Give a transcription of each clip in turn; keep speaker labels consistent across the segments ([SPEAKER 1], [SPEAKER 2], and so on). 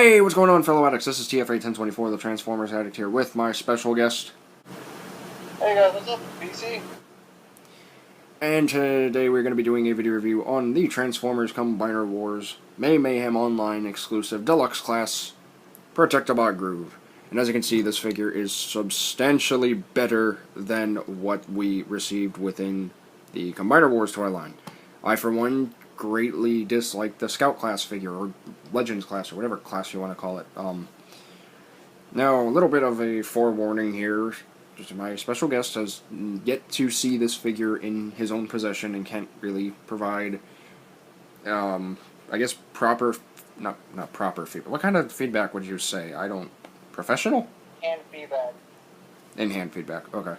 [SPEAKER 1] Hey, what's going on, fellow addicts? This is TFA 1024, the Transformers Addict here, with my special guest.
[SPEAKER 2] Hey guys, what's up, BC?
[SPEAKER 1] And today we're going to be doing a video review on the Transformers Combiner Wars Mayhem Online exclusive Deluxe class Protectobot Groove. And as you can see, this figure is substantially better than what we received within the Combiner Wars toy line. I, for one, greatly dislike the Scout class figure, or Legends class, or whatever class you want to call it. Now, a little bit of a forewarning here. Just my special guest has yet to see this figure in his own possession and can't really provide, I guess, not proper feedback. What kind of feedback would you say? Professional?
[SPEAKER 2] Hand feedback.
[SPEAKER 1] In-hand feedback, okay.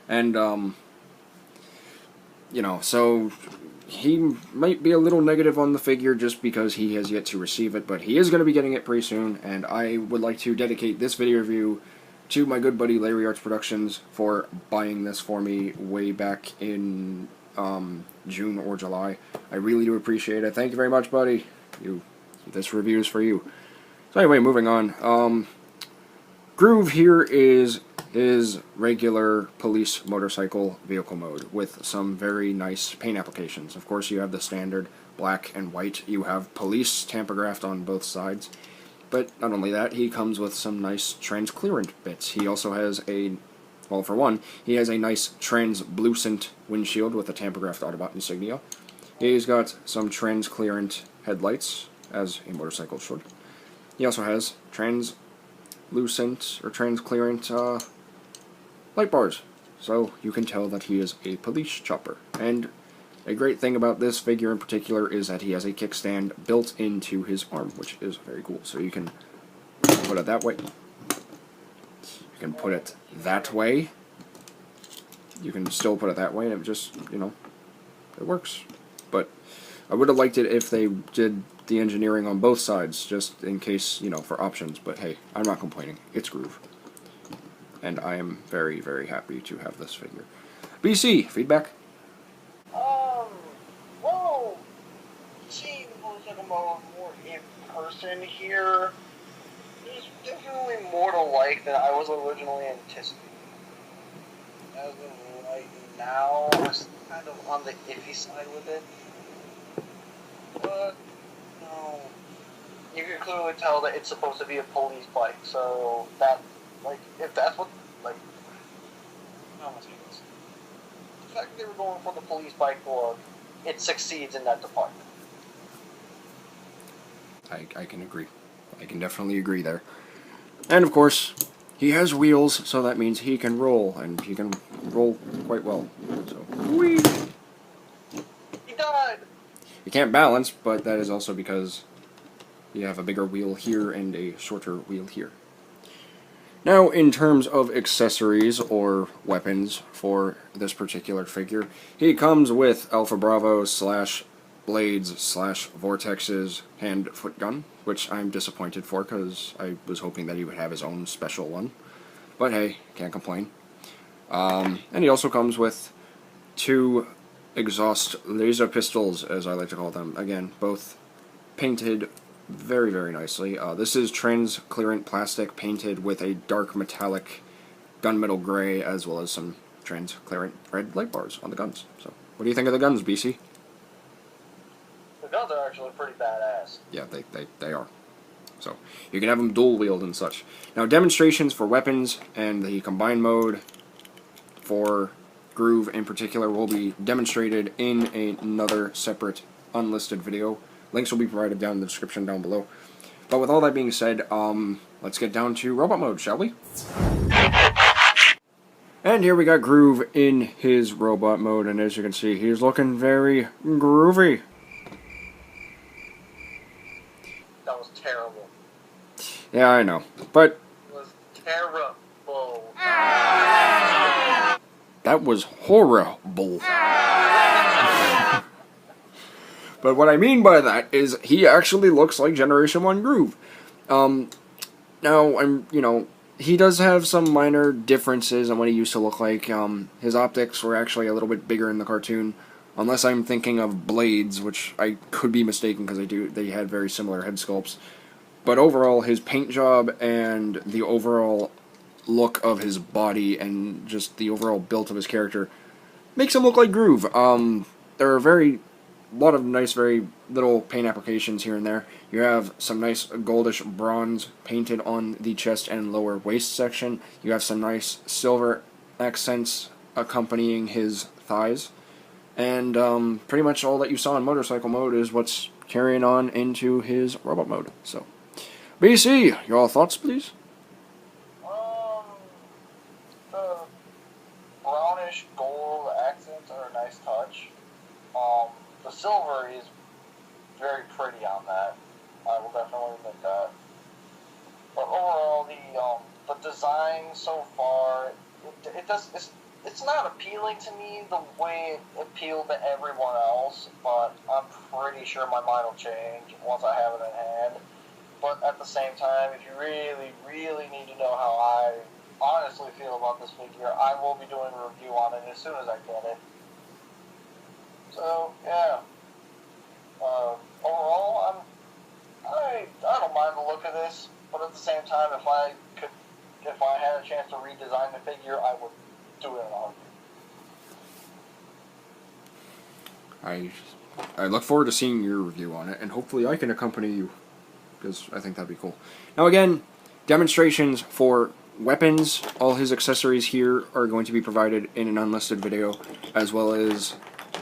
[SPEAKER 1] And, so he might be a little negative on the figure just because he has yet to receive it, but he is going to be getting it pretty soon, and I would like to dedicate this video review to my good buddy Larry Arts Productions for buying this for me way back in June or July. I really do appreciate it. Thank you very much, buddy. This review is for you. So anyway, moving on. Groove here is his regular police motorcycle vehicle mode with some very nice paint applications. Of course, you have the standard black and white. You have police tampographed on both sides. But not only that, he comes with some nice transclearant bits. He also has for one, he has a nice translucent windshield with a tampographed Autobot insignia. He's got some transclearant headlights, as a motorcycle should. He also has translucent or transclearant light bars, so you can tell that he is a police chopper. And a great thing about this figure in particular is that he has a kickstand built into his arm, which is very cool. So you can put it that way. You can put it that way. You can still put it that way, and it just, it works. But I would have liked it if they did the engineering on both sides, just in case, for options. But hey, I'm not complaining. It's Groove. And I am very, very happy to have this figure. BC, feedback?
[SPEAKER 2] Well, seeing Motorcycle Mode more in person here, there's definitely more to like than I was originally anticipating. As of right now, I'm kind of on the iffy side with it. But, you can clearly tell that it's supposed to be a police bike, so that, if that's what, how am I saying this? The fact that they were going for the police bike look, it succeeds in that department.
[SPEAKER 1] I can agree. I can definitely agree there. And of course, he has wheels, so that means he can roll, and he can roll quite well. So, whee!
[SPEAKER 2] He died!
[SPEAKER 1] You can't balance, but that is also because you have a bigger wheel here and a shorter wheel here. Now, in terms of accessories or weapons for this particular figure, he comes with Alpha Bravo / blades / vortexes hand foot gun, which I'm disappointed for because I was hoping that he would have his own special one. But hey, can't complain. And he also comes with 2 exhaust laser pistols, as I like to call them. Again, both painted very, very nicely. This is transclearant plastic painted with a dark metallic gunmetal gray, as well as some transclearant red light bars on the guns. So, what do you think of the guns, BC?
[SPEAKER 2] The guns are actually pretty badass.
[SPEAKER 1] Yeah, they are. So, you can have them dual wield and such. Now, demonstrations for weapons and the combined mode for Groove in particular will be demonstrated in another separate unlisted video. Links will be provided down in the description down below. But with all that being said, let's get down to robot mode, shall we? And here we got Groove in his robot mode, and as you can see, he's looking very groovy.
[SPEAKER 2] That was terrible.
[SPEAKER 1] Yeah, I know, but
[SPEAKER 2] It was terrible.
[SPEAKER 1] that was horrible. But what I mean by that is he actually looks like Generation 1 Groove. Now, he does have some minor differences on what he used to look like. His optics were actually a little bit bigger in the cartoon, unless I'm thinking of Blades, which I could be mistaken because they had very similar head sculpts. But overall, his paint job and the overall look of his body and just the overall build of his character makes him look like Groove. There are a lot of nice, very little paint applications here and there. You have some nice goldish bronze painted on the chest and lower waist section. You have some nice silver accents accompanying his thighs. And pretty much all that you saw in motorcycle mode is what's carrying on into his robot mode. So, BC, your thoughts, please?
[SPEAKER 2] The brownish gold accents are a nice touch. The silver is very pretty on that. I will definitely admit that. But overall, the design so far, it's not appealing to me the way it appealed to everyone else, but I'm pretty sure my mind will change once I have it in hand. But at the same time, if you really, really need to know how I honestly feel about this figure, I will be doing a review on it as soon as I get it. So, yeah. Overall, I don't mind the look of this, but at the same time, if I had a chance to redesign the figure, I would do it in a heartbeat.
[SPEAKER 1] I look forward to seeing your review on it, and hopefully I can accompany you, because I think that'd be cool. Now again, demonstrations for weapons, all his accessories here are going to be provided in an unlisted video, as well as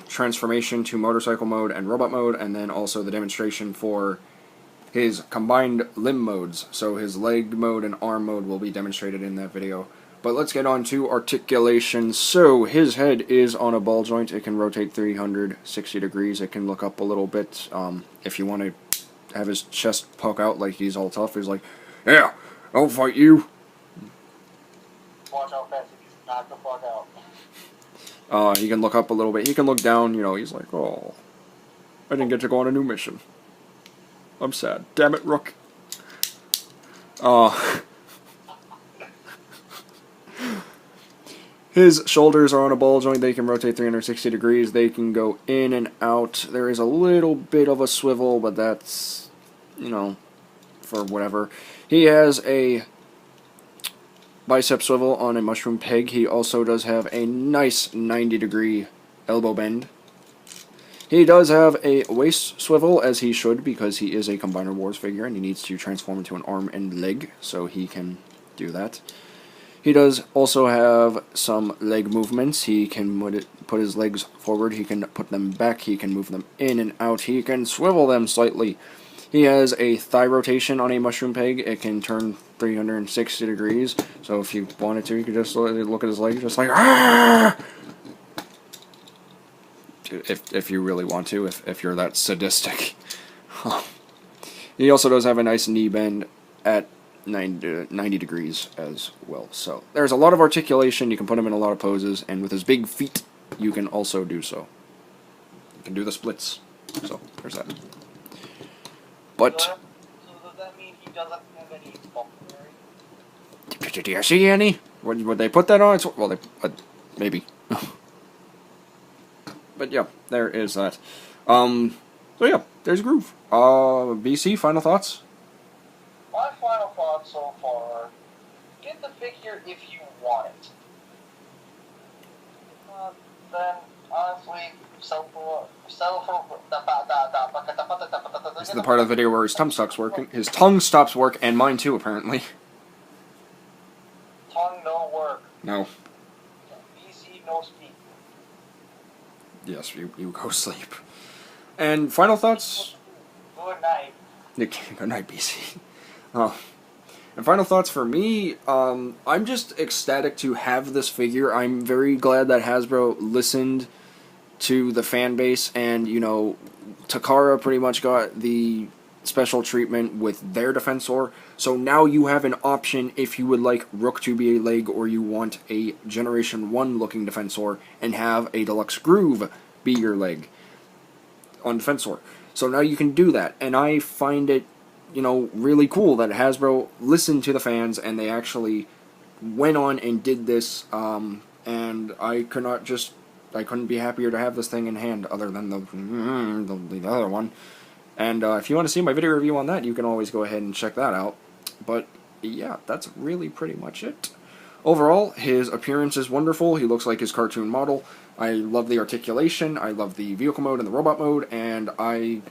[SPEAKER 1] transformation to motorcycle mode and robot mode, and then also the demonstration for his combined limb modes. So his leg mode and arm mode will be demonstrated in that video. But let's get on to articulation. So his head is on a ball joint. It can rotate 360 degrees. It can look up a little bit. If you want to have his chest poke out like he's all tough, he's like, yeah, I'll fight you.
[SPEAKER 2] Watch how fast he gets knocked the fuck out.
[SPEAKER 1] He can look up a little bit. He can look down, you know, he's like, oh, I didn't get to go on a new mission. I'm sad. Damn it, Rook. His shoulders are on a ball joint. They can rotate 360 degrees. They can go in and out. There is a little bit of a swivel, but that's, you know, for whatever. He has a bicep swivel on a mushroom peg. He also does have a nice 90-degree elbow bend. He does have a waist swivel, as he should, because he is a Combiner Wars figure, and he needs to transform into an arm and leg, so he can do that. He does also have some leg movements. He can put his legs forward, he can put them back, he can move them in and out, he can swivel them slightly. He has a thigh rotation on a mushroom peg. It can turn 360 degrees, so if you wanted to, you could just look at his leg, just like, ah! If you really want to, if you're that sadistic. He also does have a nice knee bend at 90 degrees as well. So there's a lot of articulation. You can put him in a lot of poses, and with his big feet, you can also do so. You can do the splits. So there's that. But
[SPEAKER 2] So does that mean he doesn't have any vocabulary?
[SPEAKER 1] did you see any? Would they put that on? Well, they maybe. But yeah, there is that. So yeah, there's Groove. BC, final thoughts?
[SPEAKER 2] My final thoughts so far: get the figure if you want it. Then honestly, sell for.
[SPEAKER 1] This is the part of the video where his tongue stops working. His tongue stops work, and mine too, apparently.
[SPEAKER 2] Tongue no work.
[SPEAKER 1] No.
[SPEAKER 2] BC no speak.
[SPEAKER 1] Yes, you go sleep. And final thoughts?
[SPEAKER 2] Good night.
[SPEAKER 1] Good night, BC. And final thoughts for me, I'm just ecstatic to have this figure. I'm very glad that Hasbro listened to the fan base, and, you know, Takara pretty much got the special treatment with their Defensor, so now you have an option if you would like Rook to be a leg, or you want a Generation 1 looking Defensor, and have a Deluxe Groove be your leg on Defensor. So now you can do that, and I find it, you know, really cool that Hasbro listened to the fans, and they actually went on and did this, and I couldn't be happier to have this thing in hand, other than the other one. And if you want to see my video review on that, you can always go ahead and check that out. But yeah, that's really pretty much it. Overall, his appearance is wonderful. He looks like his cartoon model. I love the articulation, I love the vehicle mode and the robot mode, and I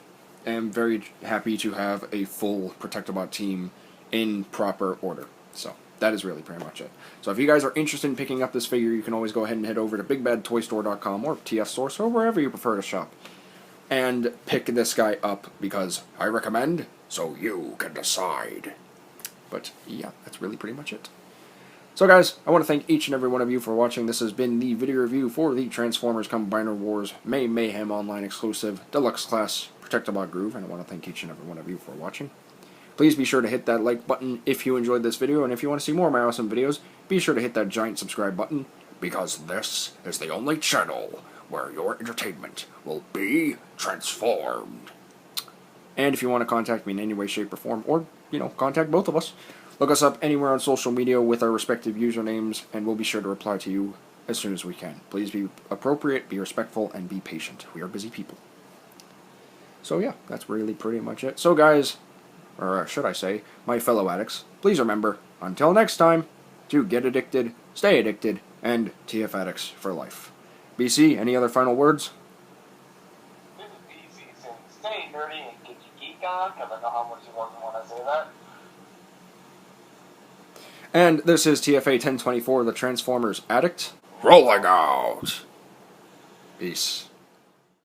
[SPEAKER 1] am very happy to have a full Protectobot team in proper order. So, that is really pretty much it. So if you guys are interested in picking up this figure, you can always go ahead and head over to BigBadToyStore.com or TF Source or wherever you prefer to shop and pick this guy up, because I recommend, so you can decide. But yeah, that's really pretty much it. So guys, I want to thank each and every one of you for watching. This has been the video review for the Transformers Combiner Wars May Mayhem Online exclusive Deluxe Class Protectobot Groove, and I want to thank each and every one of you for watching. Please be sure to hit that like button if you enjoyed this video, and if you want to see more of my awesome videos, be sure to hit that giant subscribe button, because this is the only channel where your entertainment will be transformed. And if you want to contact me in any way, shape, or form, or, contact both of us, look us up anywhere on social media with our respective usernames, and we'll be sure to reply to you as soon as we can. Please be appropriate, be respectful, and be patient. We are busy people. So yeah, that's really pretty much it. So guys, or should I say, my fellow addicts, please remember, until next time, to get addicted, stay addicted, and TF addicts for life. BC, any other final words?
[SPEAKER 2] This is easy, so stay nerdy and get your geek on, because I know how much you want when I say that.
[SPEAKER 1] And this is TFA 1024, the Transformers Addict, rolling out. Peace.